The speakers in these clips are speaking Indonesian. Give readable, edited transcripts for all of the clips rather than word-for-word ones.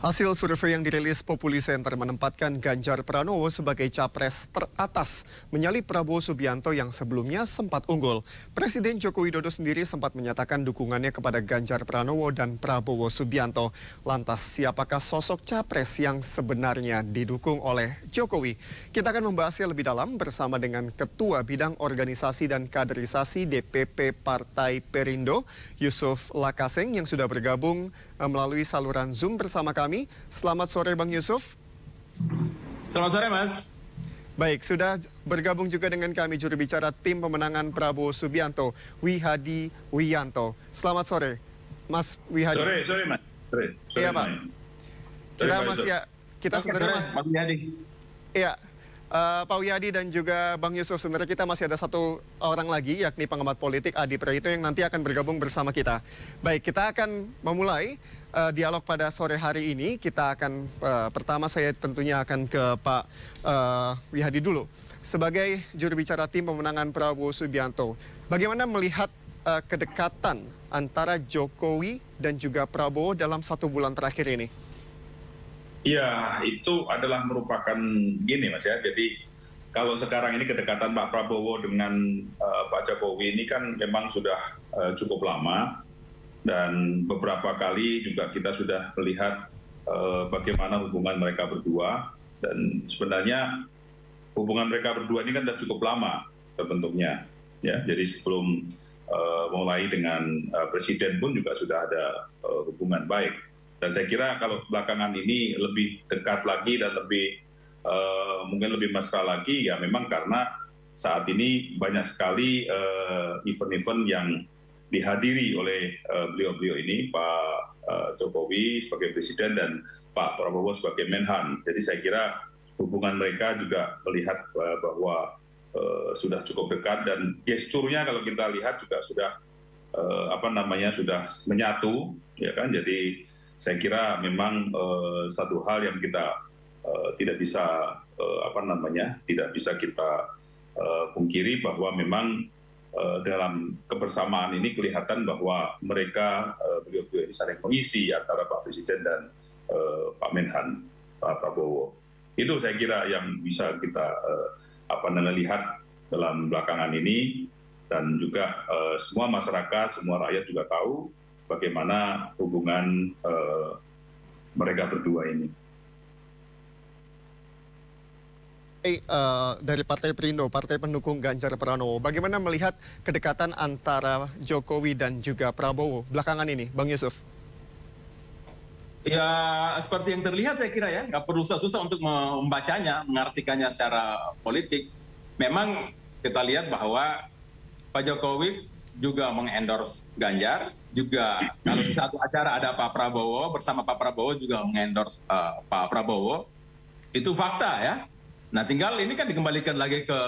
Hasil survei yang dirilis Populi Center menempatkan Ganjar Pranowo sebagai capres teratas, menyalip Prabowo Subianto yang sebelumnya sempat unggul. Presiden Joko Widodo sendiri sempat menyatakan dukungannya kepada Ganjar Pranowo dan Prabowo Subianto. Lantas, siapakah sosok capres yang sebenarnya didukung oleh Jokowi? Kita akan membahasnya lebih dalam bersama dengan Ketua Bidang Organisasi dan Kaderisasi DPP Partai Perindo, Yusuf Lakaseng, yang sudah bergabung melalui saluran Zoom bersama kami. Selamat sore Bang Yusuf. Selamat sore Mas. Baik, sudah bergabung juga dengan kami juru bicara tim pemenangan Prabowo Subianto, Wihadi Wiyanto. Selamat sore Mas Wihadi. Sore Mas. Sore iya Pak. Kita sebenarnya Mas. Pak Wihadi. Iya. Pak Wihadi dan juga Bang Yusuf, sebenarnya kita masih ada satu orang lagi, yakni pengamat politik Adi Prayitno yang nanti akan bergabung bersama kita. Baik, kita akan memulai dialog pada sore hari ini. Kita akan, pertama saya tentunya akan ke Pak Wihadi dulu. Sebagai juru bicara tim pemenangan Prabowo Subianto, bagaimana melihat kedekatan antara Jokowi dan juga Prabowo dalam 1 bulan terakhir ini? Ya, itu adalah merupakan gini Mas ya. Jadi kalau sekarang ini kedekatan Pak Prabowo dengan Pak Jokowi ini kan memang sudah cukup lama. Dan beberapa kali juga kita sudah melihat bagaimana hubungan mereka berdua. Dan sebenarnya hubungan mereka berdua ini kan sudah cukup lama terbentuknya. Ya, jadi sebelum mulai dengan Presiden pun juga sudah ada hubungan baik. Dan saya kira kalau belakangan ini lebih dekat lagi dan lebih mungkin lebih mesra lagi, ya memang karena saat ini banyak sekali event-event yang dihadiri oleh beliau-beliau ini, Pak Jokowi sebagai Presiden dan Pak Prabowo sebagai Menhan. Jadi saya kira hubungan mereka juga melihat bahwa sudah cukup dekat dan gesturnya kalau kita lihat juga sudah sudah menyatu, ya kan? Jadi saya kira memang satu hal yang kita tidak bisa tidak bisa kita pungkiri bahwa memang dalam kebersamaan ini kelihatan bahwa mereka beliau-beliau ini saling mengisi antara Pak Presiden dan Pak Menhan, Pak Prabowo. Itu saya kira yang bisa kita lihat dalam belakangan ini, dan juga semua masyarakat, semua rakyat juga tahu bagaimana hubungan mereka berdua ini. Dari Partai Perindo, Partai Pendukung Ganjar Pranowo, bagaimana melihat kedekatan antara Jokowi dan juga Prabowo belakangan ini, Bang Yusuf? Ya, seperti yang terlihat saya kira ya, nggak perlu susah-susah untuk membacanya, mengartikannya secara politik. Memang kita lihat bahwa Pak Jokowi juga mengendorse Ganjar, juga kalau di satu acara ada Pak Prabowo, bersama Pak Prabowo juga mengendorse Pak Prabowo. Itu fakta ya. Nah tinggal ini kan dikembalikan lagi ke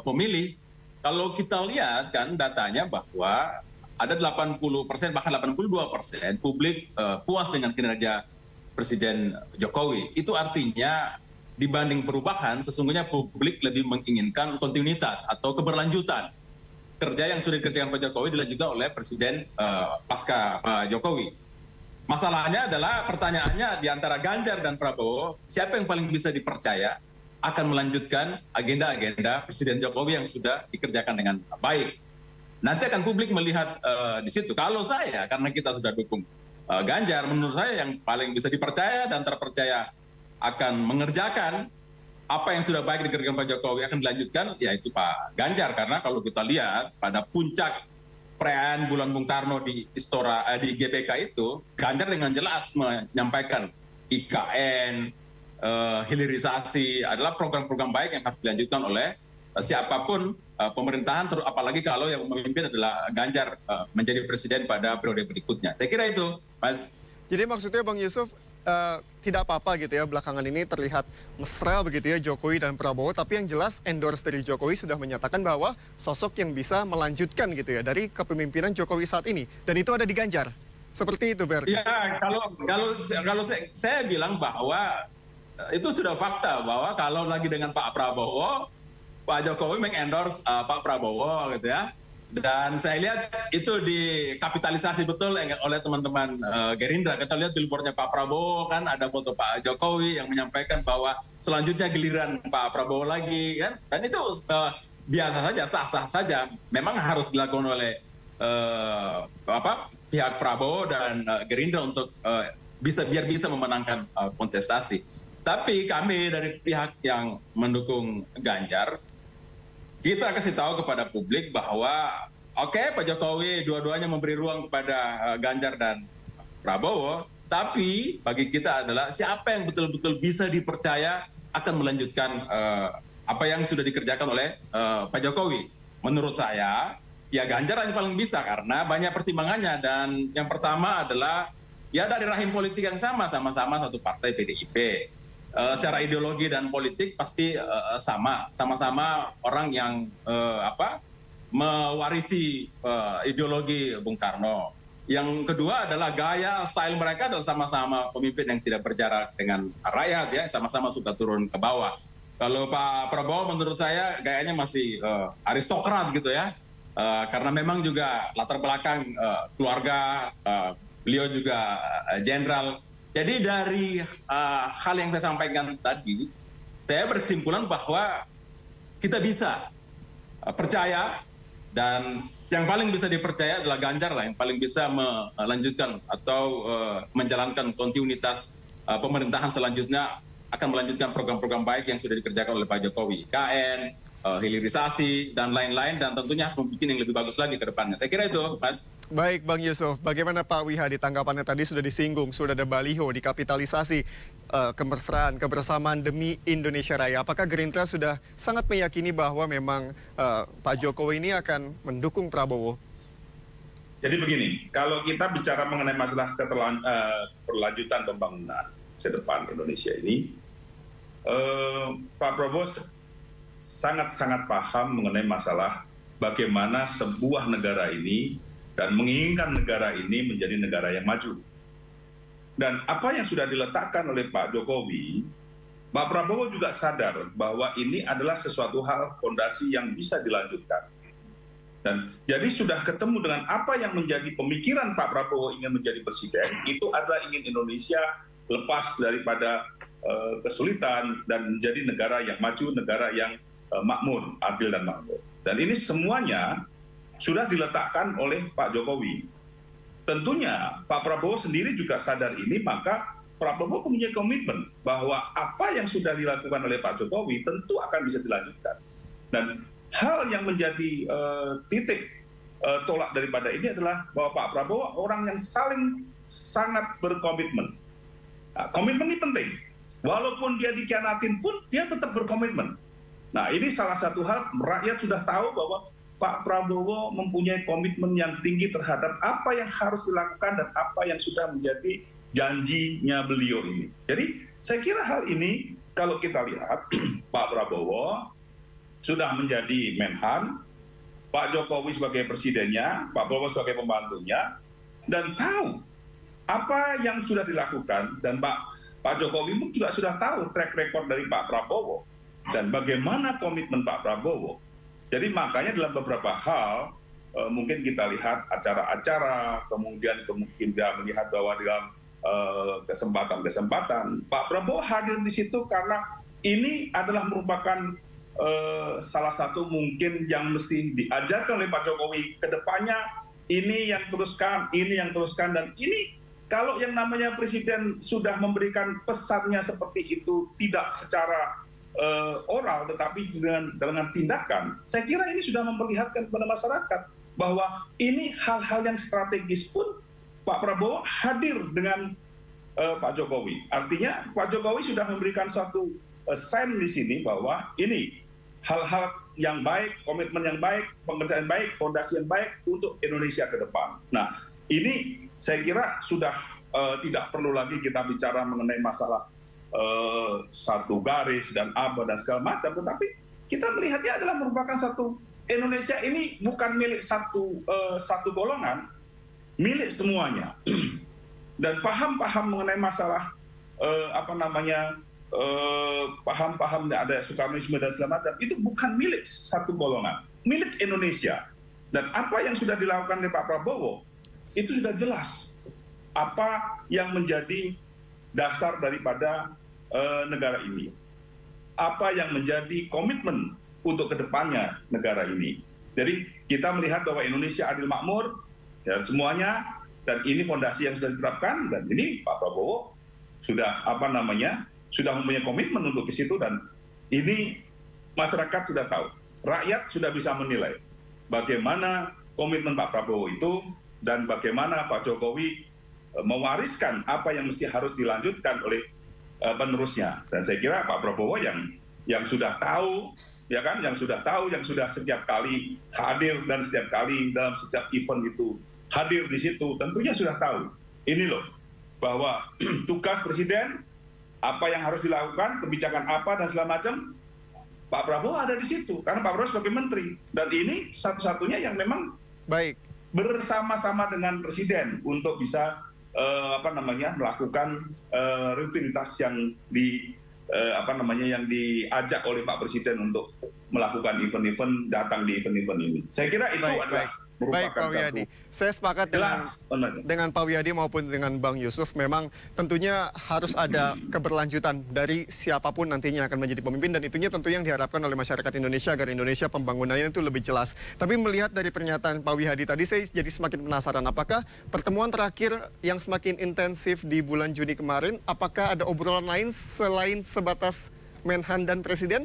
pemilih. Kalau kita lihat kan datanya bahwa ada 80%, bahkan 82% publik puas dengan kinerja Presiden Jokowi. Itu artinya dibanding perubahan, sesungguhnya publik lebih menginginkan kontinuitas atau keberlanjutan kerja yang sudah dikerjakan Pak Jokowi dilanjutkan oleh Presiden pasca Pak Jokowi. Masalahnya adalah pertanyaannya di antara Ganjar dan Prabowo, siapa yang paling bisa dipercaya akan melanjutkan agenda-agenda Presiden Jokowi yang sudah dikerjakan dengan baik. Nanti akan publik melihat di situ. Kalau saya, karena kita sudah dukung Ganjar, menurut saya yang paling bisa dipercaya dan terpercaya akan mengerjakan apa yang sudah baik dikerjakan Pak Jokowi akan dilanjutkan, yaitu Pak Ganjar. Karena kalau kita lihat pada puncak perayaan bulan Bung Karno di Istora di GBK itu, Ganjar dengan jelas menyampaikan IKN, hilirisasi adalah program-program baik yang harus dilanjutkan oleh siapapun pemerintahan, apalagi kalau yang memimpin adalah Ganjar menjadi presiden pada periode berikutnya. Saya kira itu, Mas. Jadi maksudnya Bang Yusuf, tidak apa-apa gitu ya, belakangan ini terlihat mesra begitu ya Jokowi dan Prabowo, tapi yang jelas endorse dari Jokowi sudah menyatakan bahwa sosok yang bisa melanjutkan gitu ya dari kepemimpinan Jokowi saat ini, dan itu ada di Ganjar. Seperti itu, Ber. Ya, kalau saya bilang bahwa itu sudah fakta bahwa kalau lagi dengan Pak Prabowo, Pak Jokowi mengendorse Pak Prabowo gitu ya. Dan saya lihat itu dikapitalisasi betul oleh teman-teman Gerindra. Kita lihat billboardnya Pak Prabowo kan ada foto Pak Jokowi yang menyampaikan bahwa selanjutnya giliran Pak Prabowo lagi kan. Dan itu biasa saja, sah-sah saja. Memang harus dilakukan oleh pihak Prabowo dan Gerindra untuk biar bisa memenangkan kontestasi. Tapi kami dari pihak yang mendukung Ganjar, kita kasih tahu kepada publik bahwa oke, Pak Jokowi dua-duanya memberi ruang kepada Ganjar dan Prabowo, tapi bagi kita adalah siapa yang betul-betul bisa dipercaya akan melanjutkan apa yang sudah dikerjakan oleh Pak Jokowi. Menurut saya, ya Ganjar yang paling bisa karena banyak pertimbangannya, dan yang pertama adalah ya dari rahim politik yang sama-sama satu partai PDIP. Secara ideologi dan politik pasti sama-sama orang yang mewarisi ideologi Bung Karno. Yang kedua adalah gaya style mereka adalah sama-sama pemimpin yang tidak berjarak dengan rakyat, ya, sama-sama suka turun ke bawah. Kalau Pak Prabowo menurut saya gayanya masih aristokrat gitu ya, karena memang juga latar belakang keluarga, beliau juga jenderal. Jadi dari hal yang saya sampaikan tadi, saya berkesimpulan bahwa kita bisa percaya, dan yang paling bisa dipercaya adalah Ganjar lah, yang paling bisa melanjutkan atau menjalankan kontinuitas pemerintahan selanjutnya, akan melanjutkan program-program baik yang sudah dikerjakan oleh Pak Jokowi, IKN, hilirisasi, dan lain-lain, dan tentunya harus membuat yang lebih bagus lagi ke depannya. Saya kira itu, Mas. Baik, Bang Yusuf. Bagaimana Pak Wihadi, tanggapannya tadi sudah disinggung, sudah ada baliho, dikapitalisasi kemesraan, kebersamaan demi Indonesia Raya. Apakah Gerindra sudah sangat meyakini bahwa memang Pak Jokowi ini akan mendukung Prabowo? Jadi begini, kalau kita bicara mengenai masalah berlanjutan pembangunan ke depan Indonesia ini, Pak Prabowo sangat-sangat paham mengenai masalah bagaimana sebuah negara ini dan menginginkan negara ini menjadi negara yang maju. Dan apa yang sudah diletakkan oleh Pak Jokowi, Pak Prabowo juga sadar bahwa ini adalah sesuatu hal fondasi yang bisa dilanjutkan. Dan jadi sudah ketemu dengan apa yang menjadi pemikiran Pak Prabowo ingin menjadi presiden, itu adalah ingin Indonesia lepas daripada kesulitan dan menjadi negara yang maju, negara yang makmur, adil dan makmur. Dan ini semuanya sudah diletakkan oleh Pak Jokowi. Tentunya Pak Prabowo sendiri juga sadar ini, maka Pak Prabowo punya komitmen bahwa apa yang sudah dilakukan oleh Pak Jokowi tentu akan bisa dilanjutkan. Dan hal yang menjadi titik tolak daripada ini adalah bahwa Pak Prabowo orang yang sangat berkomitmen. Nah, komitmen ini penting. Walaupun dia dikhianatin pun dia tetap berkomitmen. Nah, ini salah satu hal rakyat sudah tahu bahwa Pak Prabowo mempunyai komitmen yang tinggi terhadap apa yang harus dilakukan dan apa yang sudah menjadi janjinya beliau ini. Jadi saya kira hal ini kalau kita lihat Pak Prabowo sudah menjadi Menhan, Pak Jokowi sebagai presidennya, Pak Prabowo sebagai pembantunya, dan tahu apa yang sudah dilakukan, dan Pak Jokowi juga sudah tahu track record dari Pak Prabowo dan bagaimana komitmen Pak Prabowo. Jadi makanya dalam beberapa hal mungkin kita lihat acara-acara, kemudian kita melihat bahwa dalam kesempatan-kesempatan Pak Prabowo hadir di situ karena ini adalah merupakan salah satu mungkin yang mesti diajarkan oleh Pak Jokowi ke depannya. Ini yang teruskan, dan ini kalau yang namanya presiden sudah memberikan pesannya seperti itu, tidak secara oral tetapi dengan tindakan, saya kira ini sudah memperlihatkan kepada masyarakat bahwa ini hal-hal yang strategis pun Pak Prabowo hadir dengan Pak Jokowi. Artinya Pak Jokowi sudah memberikan suatu sign di sini bahwa ini hal-hal yang baik, komitmen yang baik, pengerjaan baik, fondasi yang baik untuk Indonesia ke depan. Nah, ini saya kira sudah tidak perlu lagi kita bicara mengenai masalah satu garis dan apa dan segala macam, tetapi kita melihatnya adalah merupakan satu Indonesia ini bukan milik satu golongan, milik semuanya. Dan paham-paham mengenai masalah paham-paham ada Soekarnoisme dan segala macam, itu bukan milik satu golongan, milik Indonesia. Dan apa yang sudah dilakukan oleh Pak Prabowo, itu sudah jelas. Apa yang menjadi dasar daripada negara ini. Apa yang menjadi komitmen untuk kedepannya negara ini. Jadi kita melihat bahwa Indonesia adil makmur, ya semuanya, dan ini fondasi yang sudah diterapkan, dan ini Pak Prabowo sudah sudah mempunyai komitmen untuk ke situ, dan ini masyarakat sudah tahu, rakyat sudah bisa menilai bagaimana komitmen Pak Prabowo itu dan bagaimana Pak Jokowi mewariskan apa yang mesti harus dilanjutkan oleh penerusnya. Dan saya kira Pak Prabowo yang sudah tahu, ya kan, yang sudah setiap kali hadir dan setiap kali dalam setiap event itu hadir di situ, tentunya sudah tahu. Ini loh, bahwa tugas presiden, apa yang harus dilakukan, kebijakan apa dan segala macam, Pak Prabowo ada di situ. Karena Pak Prabowo sebagai menteri. Dan ini satu-satunya yang memang bersama-sama dengan presiden untuk bisa melakukan rutinitas yang yang diajak oleh Pak Presiden untuk melakukan event-event, datang di event-event ini. Saya kira itu adalah Baik Pak Wiyadi, saya sepakat dengan Pak Wiyadi maupun dengan Bang Yusuf. Memang tentunya harus ada keberlanjutan dari siapapun nantinya akan menjadi pemimpin, dan itunya tentu yang diharapkan oleh masyarakat Indonesia agar Indonesia pembangunannya itu lebih jelas. Tapi melihat dari pernyataan Pak Wiyadi tadi, saya jadi semakin penasaran, apakah pertemuan terakhir yang semakin intensif di bulan Juni kemarin, apakah ada obrolan lain selain sebatas Menhan dan Presiden,